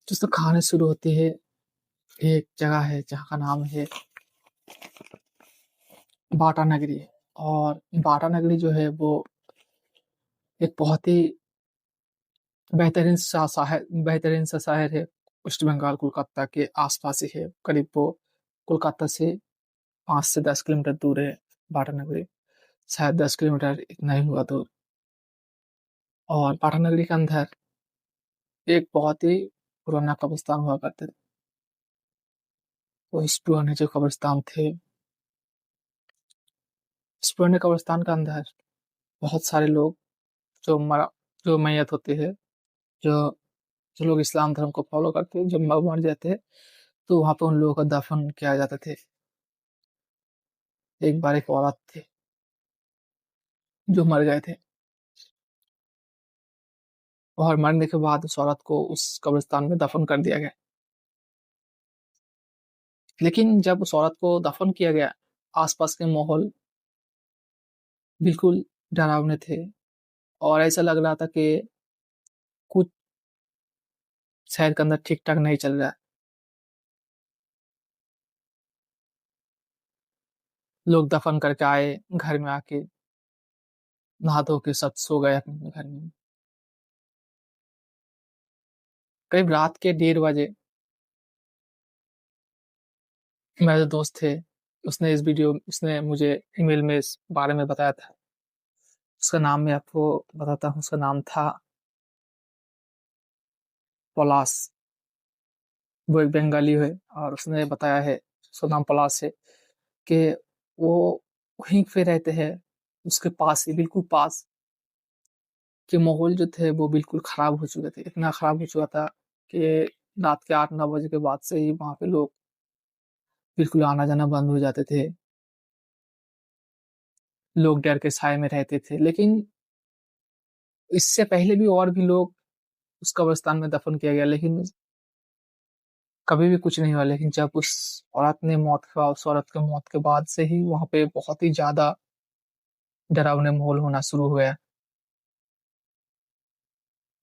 दोस्तों कहानी शुरू होती है। एक जगह है जहाँ का नाम है बाटा नगरी। और बाटा नगरी जो है वो एक बहुत ही बेहतरीन सा शहर है। वेस्ट बंगाल कोलकाता के आसपास ही है। करीब वो कोलकाता से 5 से 10 किलोमीटर दूर है बाटा नगरी। शायद 10 किलोमीटर इतना ही हुआ दूर। और बाटा नगरी के अंदर एक बहुत ही पुराना कब्रिस्तान हुआ करते थे। वो इस पुराने जो कब्रिस्तान थे, इस पुराने कब्रिस्तान के अंदर बहुत सारे लोग जो मरा जो मैयत होते हैं, जो जो लोग इस्लाम धर्म को फॉलो करते हैं, जब मर जाते हैं तो वहां पे उन लोगों का दफन किया जाते थे। एक बार एक औरत थी जो मर गए थे, और मरने के बाद उस औरत को उस कब्रिस्तान में दफन कर दिया गया। लेकिन जब उस औरत को दफन किया गया, आसपास के माहौल बिल्कुल डरावने थे। और ऐसा लग रहा था कि कुछ शहर के अंदर ठीक ठाक नहीं चल रहा है। लोग दफन करके आए, घर में आके नहा धो के सब सो गए अपने घर में। करीब रात के 1:30 बजे मेरे जो दोस्त थे, उसने मुझे ईमेल में इस बारे में बताया था। उसका नाम मैं आपको बताता हूँ। उसका नाम था पलाश। वो एक बंगाली है, और उसने बताया है, उसका नाम पलाश है, कि वो वहीं पे रहते हैं। उसके पास ही, बिल्कुल पास के माहौल जो थे वो बिल्कुल खराब हो चुके थे। इतना खराब हो चुका था कि रात के 8-9 बजे के बाद से ही वहां पे लोग बिल्कुल आना जाना बंद हो जाते थे। लोग डर के साए में रहते थे। लेकिन इससे पहले भी और भी लोग उस कब्रिस्तान में दफन किया गया, लेकिन कभी भी कुछ नहीं हुआ। लेकिन जब उस औरत के मौत के बाद से ही वहां पे बहुत ही ज्यादा डरावने माहौल होना शुरू हो गया।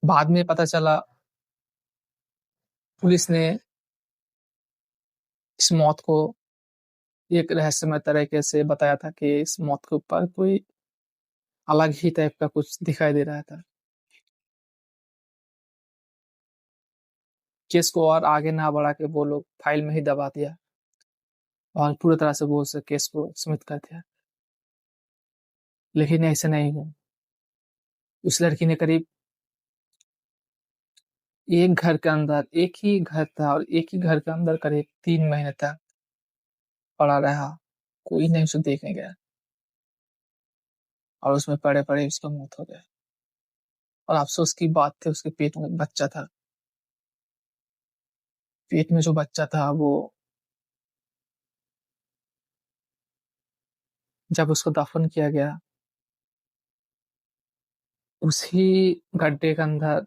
बाद में पता चला, पुलिस ने इस मौत को एक रहस्यमय तरीके से बताया था कि इस मौत के ऊपर कोई अलग ही टाइप का कुछ दिखाई दे रहा था। केस को और आगे ना बढ़ा के वो लोग फाइल में ही दबा दिया, और पूरी तरह से वो उस केस को स्मित कर दिया। लेकिन ऐसे नहीं हुआ। उस लड़की ने करीब एक ही घर था, और एक ही घर के अंदर करीब 3 महीने तक पड़ा रहा। कोई नहीं उसे देखने गया, और उसमें पड़े पड़े उसका मौत हो गया। और अफसोस की बात थी, उसके पेट में बच्चा था। पेट में जो बच्चा था वो, जब उसको दफन किया गया, उसी गड्ढे के अंदर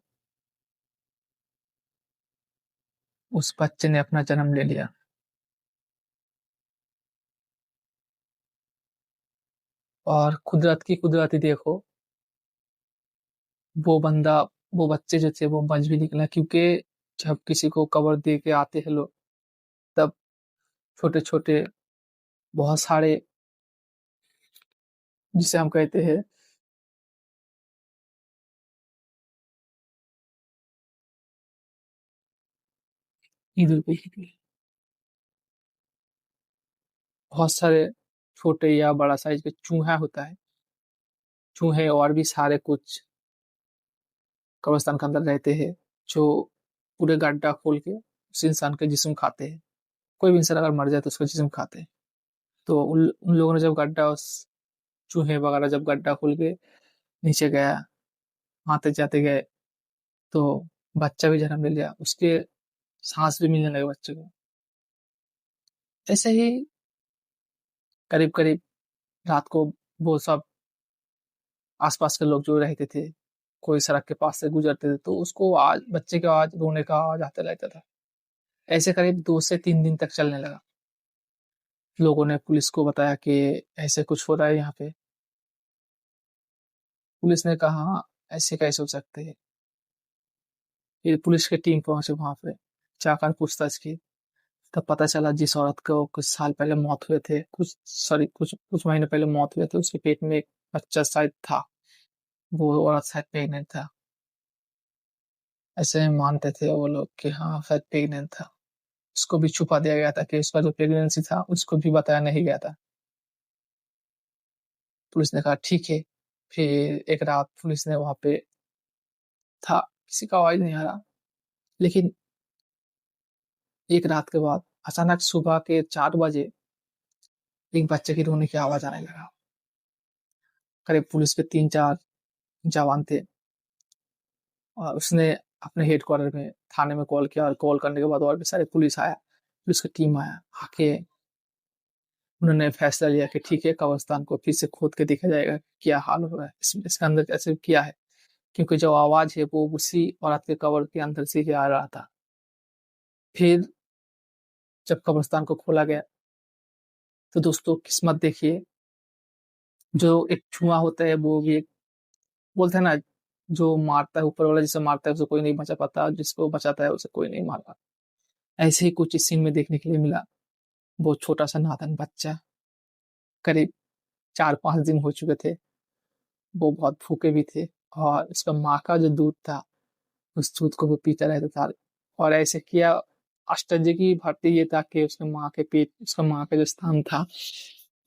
उस बच्चे ने अपना जन्म ले लिया। और कुदरत की कुदरत ही देखो, वो बंदा वो बच्चे जो थे वो बच भी निकला। क्योंकि जब किसी को कब्र दे के आते हैं लोग, तब छोटे छोटे बहुत सारे, जिसे हम कहते हैं ईद उल फित्र, बहुत सारे छोटे या बड़ा साइज के चूहा होता है, चूहे और भी सारे कुछ कब्रिस्तान के अंदर रहते हैं, जो पूरे गड्ढा खोल के उस इंसान के जिस्म खाते हैं। कोई भी इंसान अगर मर जाए तो उसका जिस्म खाते हैं। तो उन लोगों ने जब गड्ढा उस चूहे वगैरह जब गड्ढा खोल के नीचे गया, आते जाते गए, तो बच्चा भी जन्म ले लिया। उसके सांस भी मिलने लगे बच्चे को। ऐसे ही करीब करीब रात को वो सब आसपास के लोग जो रहते थे, कोई सड़क के पास से गुजरते थे तो उसको आज बच्चे के आवाज, रोने का आवाज आते रहता था। ऐसे करीब 2 से 3 दिन तक चलने लगा। लोगों ने पुलिस को बताया कि ऐसे कुछ हो रहा है यहाँ पे। पुलिस ने कहा ऐसे कैसे हो सकते है, फिर पुलिस की टीम पहुंचे वहां पे, जाकर पूछताछ की। तब पता चला जिस औरत को कुछ साल पहले मौत हुए थे, कुछ कुछ महीने पहले मौत हुए थे, उसके पेट में एक बच्चा शायद था। वो औरत शायद प्रेग्नेंट था। ऐसे मानते थे वो लोग कि हाँ शायद प्रेग्नेंट था। उसको भी छुपा दिया गया था कि उसका जो प्रेगनेंसी था उसको भी बताया नहीं गया था। पुलिस ने कहा ठीक है। फिर एक रात पुलिस ने वहां पे था, किसी का आवाज नहीं आ रहा। लेकिन एक रात के बाद अचानक सुबह के 4 बजे एक बच्चे की रोने की आवाज आने लगा। करीब पुलिस के 3-4 जवान थे, और उसने अपने हेडक्वार्टर में थाने में कॉल किया, और कॉल करने के बाद और भी सारे पुलिस आया, पुलिस की टीम आया। आके उन्होंने फैसला लिया कि ठीक है, कब्रिस्तान को फिर से खोद के देखा जाएगा क्या हाल हो रहा है, इसके अंदर कैसे किया है। क्योंकि जो आवाज है वो उसी औरत के कब्र के अंदर से ही आ रहा था। फिर जब कब्रिस्तान को खोला गया तो दोस्तों किस्मत देखिए, जो एक छुआ होता है वो भी एक, बोलते हैं ना, जो मारता है ऊपर वाला, जिसे मारता है उसे कोई नहीं बचा पाता, जिसको बचाता है उसे कोई नहीं मार पाता। ऐसे ही कुछ इस सीन में देखने के लिए मिला। वो छोटा सा नादान बच्चा, करीब 4-5 दिन हो चुके थे, वो बहुत भूखे भी थे, और उसका माँ का जो दूध था उस दूध को वो पीता रहता था। और ऐसे किया, आश्चर्य की बात ये था कि उसका माँ का जो स्थान था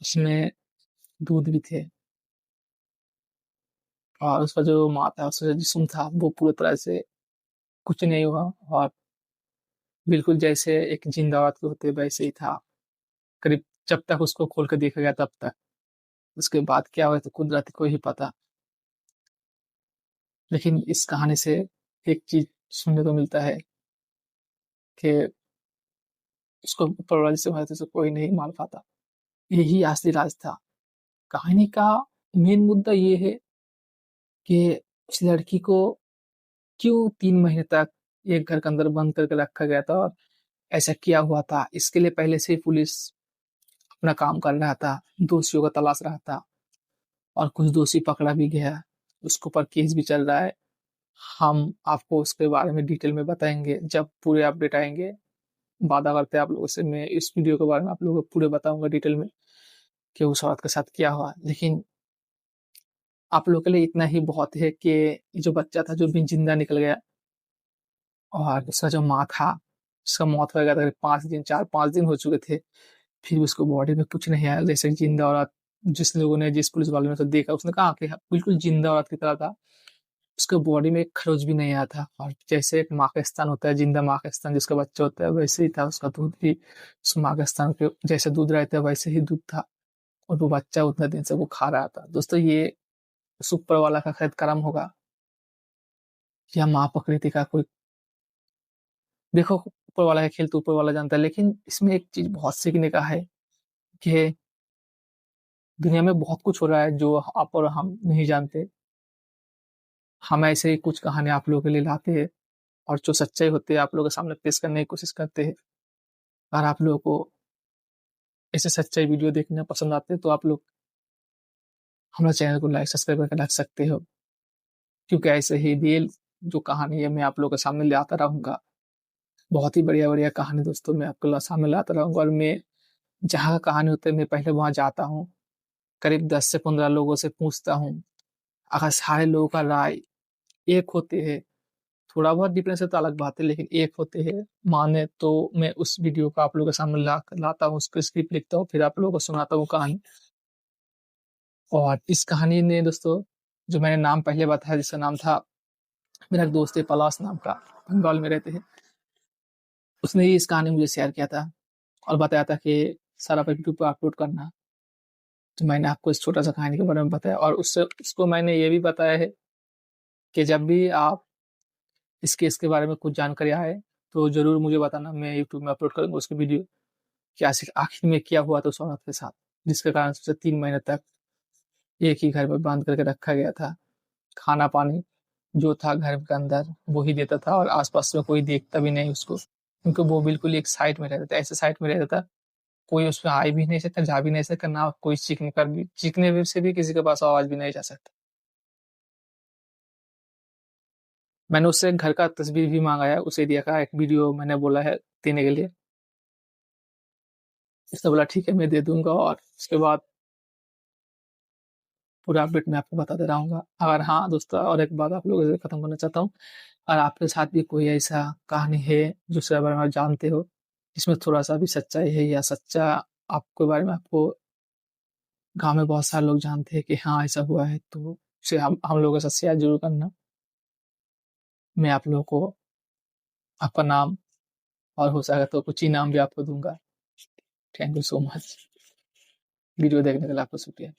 उसमें दूध भी थे, और उसका जो माँ था, उसका जो जिस्म था वो पूरी तरह से कुछ नहीं हुआ, और बिल्कुल जैसे एक जिंदा औरत के होते वैसे ही था। करीब जब तक उसको खोल कर देखा गया तब तक। उसके बाद क्या हुआ तो कुदरत को ही पता। लेकिन इस कहानी से एक चीज सुनने को मिलता है कि उसको ऊपर वाले से मारते से कोई नहीं मार पाता। यही असली राज था। कहानी का मेन मुद्दा ये है कि उस लड़की को क्यों 3 महीने तक एक घर के अंदर बंद करके रखा गया था, और ऐसा किया हुआ था। इसके लिए पहले से ही पुलिस अपना काम कर रहा था, दोषियों का तलाश रहा था, और कुछ दोषी पकड़ा भी गया। उसके ऊपर केस भी चल रहा है। हम आपको उसके बारे में डिटेल में बताएंगे जब पूरे अपडेट आएंगे। वादा करते हैं आप लोगों से, मैं इस वीडियो के बारे में आप लोगों को पूरे बताऊंगा डिटेल में कि उस औरत के साथ क्या हुआ। लेकिन आप लोगों के लिए इतना ही बहुत है कि ये जो बच्चा था जो भी जिंदा निकल गया, और उसका जो माँ था उसका मौत हो गया था, 5 दिन, 4-5 दिन हो चुके थे। फिर भी उसको बॉडी में कुछ नहीं आया, जैसे जिंदा औरत। जिस लोगों ने, जिस पुलिस वाले ने तो देखा, उसने कहा कि हाँ, बिल्कुल जिंदा औरत की तरह था। उसके बॉडी में एक खरोच भी नहीं आया था, और जैसे एक माँ का स्थान होता है, जिंदा माँ का स्थान जिसका बच्चा होता है, वैसे ही था उसका दूध भी। उस माँ के स्थान पे जैसे दूध रहता है वैसे ही दूध था, और वो बच्चा उतने दिन से वो खा रहा था। दोस्तों ये उस ऊपर वाला का शायद करम होगा, या माँ प्रकृति का कोई, देखो ऊपर वाला का खेल तो ऊपर वाला जानता है। लेकिन इसमें एक चीज बहुत सीखने का है कि दुनिया में बहुत कुछ हो रहा है जो आप और हम नहीं जानते। हम ऐसे ही कुछ कहानी आप लोगों के लिए लाते हैं, और जो सच्चाई होती है आप लोगों के सामने पेश करने की कोशिश करते हैं। अगर आप लोगों को ऐसे सच्चाई वीडियो देखना पसंद आते हैं तो आप लोग हमारे चैनल को लाइक सब्सक्राइब करके रख सकते हो, क्योंकि ऐसे ही रियल जो कहानी है मैं आप लोगों के सामने ले आता रहूंगा। बहुत ही बढ़िया बढ़िया कहानी दोस्तों मैं आपके सामने लाता रहूंगा। और मैं जहाँ का कहानी होता है मैं पहले वहां जाता हूँ, करीब 10 से 15 लोगों से पूछता हूँ। अगर सारे लोगों का राय एक होते हैं, थोड़ा बहुत डिफरेंस है तो अलग बात है, लेकिन एक होते हैं माने, तो मैं उस वीडियो को आप लोगों के सामने लाता हूँ, उसको स्क्रिप्ट लिखता हूँ, फिर आप लोगों को सुनाता हूँ कहानी। और इस कहानी ने दोस्तों, जो मैंने नाम पहले बताया जिसका नाम था, मेरा एक दोस्त है पलाश नाम का, बंगाल में रहते हैं, उसने ही इस कहानी मुझे शेयर किया था, और बताया था कि सारा पे यूट्यूब पर अपलोड करना। तो मैंने आपको इस छोटा सा कहानी के बारे में बताया, और उससे उसको मैंने ये भी बताया है कि जब भी आप इस केस के बारे में कुछ जानकारी आए तो जरूर मुझे बताना, मैं यूट्यूब में अपलोड करूंगा उसकी वीडियो, कि आखिर में क्या हुआ था उस औरत के साथ, जिसके कारण उसे 3 महीने तक एक ही घर में बंद करके रखा गया था। खाना पानी जो था घर के अंदर वो ही देता था, और आसपास में कोई देखता भी नहीं उसको, क्योंकि वो बिल्कुल एक साइड में रहता था, ऐसे साइड में रहता था कोई उस पर आ भी नहीं सकता, जा भी नहीं सकता, ना कोई चीखने से भी किसी के पास आवाज भी नहीं जा सकता। मैंने उससे घर का तस्वीर भी मांगा है, उसे दिया का एक वीडियो मैंने बोला है देने के लिए। उसने बोला ठीक है मैं दे दूंगा, और उसके बाद पूरा अपडेट मैं आपको बताते रहूंगा। अगर हाँ दोस्तों, और एक बात आप लोगों से खत्म करना चाहता हूँ, अगर आपके साथ भी कोई ऐसा कहानी है जिसके बारे में आप जानते हो, जिसमें थोड़ा सा भी सच्चाई है या सच्चा आपके बारे में आपको गांव में बहुत सारे लोग जानते हैं कि हाँ ऐसा हुआ है, तो उसे हम लोगों के साथ शेयर जरूर करना। मैं आप लोगों को आपका नाम, और हो सके तो कुछ इनाम भी आपको दूंगा। Thank you so much. Video देखने के लिए आपको शुक्रिया।